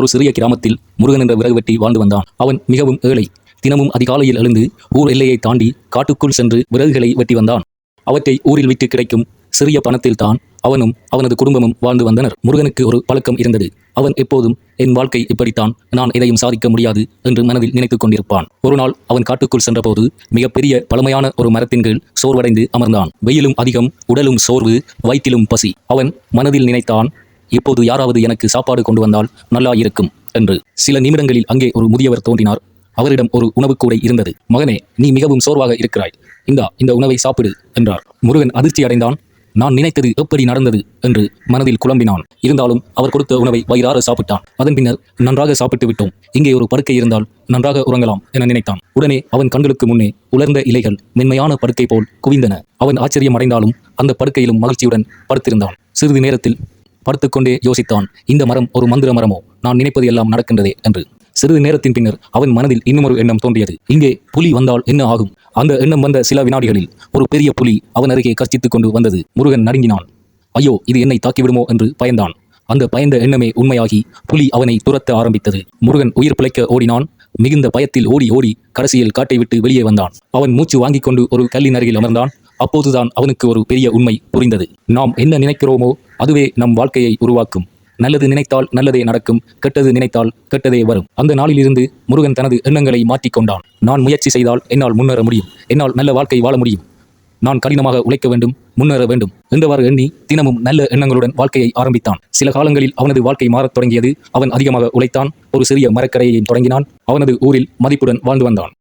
ஒரு சிறிய கிராமத்தில் முருகன் என்ற விறகு வெட்டி வாழ்ந்து வந்தான். அவன் மிகவும் ஏழை. தினமும் அதிகாலையில் எழுந்து ஊர் எல்லையை தாண்டி காட்டுக்குள் சென்று விறகுகளை வெட்டி வந்தான். அவற்றை ஊரில் விட்டு கிடைக்கும் சிறிய பணத்தில் தான் அவனும் அவனது குடும்பமும் வாழ்ந்து வந்தனர். முருகனுக்கு ஒரு பழக்கம் இருந்தது. அவன் எப்போதும் என் வாழ்க்கை இப்படித்தான், நான் எதையும் சாதிக்க முடியாது என்று மனதில் நினைத்துக் கொண்டிருப்பான். ஒரு நாள் அவன் காட்டுக்குள் சென்றபோது மிகப்பெரிய பழமையான ஒரு மரத்தின் கீழ் சோர்வடைந்து அமர்ந்தான். வெயிலும் அதிகம், உடலும் சோர்வு, வயிற்றிலும் பசி. அவன் மனதில் நினைத்தான், இப்போது யாராவது எனக்கு சாப்பாடு கொண்டு வந்தால் நல்லா இருக்கும் என்று. சில நிமிடங்களில் அங்கே ஒரு முதியவர் தோன்றினார். அவரிடம் ஒரு உணவுக் கூடை இருந்தது. மகனே, நீ மிகவும் சோர்வாக இருக்கிறாய், இந்த உணவை சாப்பிடு என்றார். முருகன் அதிர்ச்சி அடைந்தான். நான் நினைத்தது எப்படி நடந்தது என்று மனதில் குழம்பினான். இருந்தாலும் அவர் கொடுத்த உணவை வயிறார சாப்பிட்டான். அதன் பின்னர் நன்றாக சாப்பிட்டு விட்டோம், இங்கே ஒரு படுக்கை இருந்தால் நன்றாக உறங்கலாம் என நினைத்தான். உடனே அவன் கண்களுக்கு முன்னே உலர்ந்த இலைகள் மென்மையான படுக்கை போல் குவிந்தன. அவன் ஆச்சரியம் அடைந்தாலும் அந்த படுக்கையிலும் மகிழ்ச்சியுடன் படுத்திருந்தான். சிறிது நேரத்தில் படுத்துக்கொண்டே யோசித்தான், இந்த மரம் ஒரு மந்திர மரமோ, நான் நினைப்பது எல்லாம் நடக்கின்றதே என்று. சிறிது நேரத்தின் பின்னர் அவன் மனதில் இன்னுமொரு எண்ணம் தோன்றியது. இங்கே புலி வந்தால் என்ன ஆகும்? அந்த எண்ணம் வந்த சில வினாடிகளில் ஒரு பெரிய புலி அவன் அருகே கர்ச்சித்துக் கொண்டு வந்தது. முருகன் நடுங்கினான். ஐயோ, இது என்னை தாக்கிவிடுமோ என்று பயந்தான். அந்த பயந்த எண்ணமே உண்மையாகி புலி அவனை துரத்த ஆரம்பித்தது. முருகன் உயிர் பிழைக்க ஓடினான். மிகுந்த பயத்தில் ஓடி ஓடி கடைசியில் காட்டை விட்டு வெளியே வந்தான். அவன் மூச்சு வாங்கிக் கொண்டு ஒரு கல்லின் அருகில் அமர்ந்தான். அப்போதுதான் அவனுக்கு ஒரு பெரிய உண்மை புரிந்தது. நாம் என்ன நினைக்கிறோமோ அதுவே நம் வாழ்க்கையை உருவாக்கும். நல்லது நினைத்தால் நல்லதே நடக்கும், கெட்டது நினைத்தால் கெட்டதே வரும். அந்த நாளிலிருந்து முருகன் தனது எண்ணங்களை மாற்றிக்கொண்டான். நான் முயற்சி செய்தால் என்னால் முன்னேற முடியும், என்னால் நல்ல வாழ்க்கை வாழ முடியும், நான் கடினமாக உழைக்க வேண்டும், முன்னேற வேண்டும் என்றவாறு எண்ணி தினமும் நல்ல எண்ணங்களுடன் வாழ்க்கையை ஆரம்பித்தான். சில காலங்களில் அவனது வாழ்க்கை மாறத் தொடங்கியது. அவன் அதிகமாக உழைத்தான். ஒரு சிறிய மரக்கரையையும் தொடங்கினான். அவனது ஊரில் மதிப்புடன் வாழ்ந்து வந்தான்.